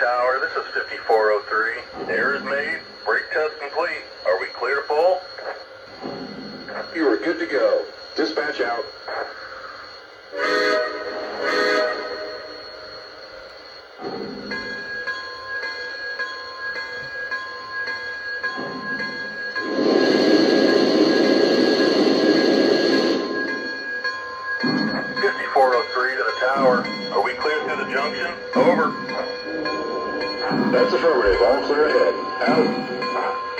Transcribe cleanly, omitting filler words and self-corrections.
tower. This is 5403. Error is made. Brake test complete. Are we clear to pull? You are good to go. Dispatch out. To the tower. Are we clear through the junction? Over. That's affirmative. All clear ahead. Out.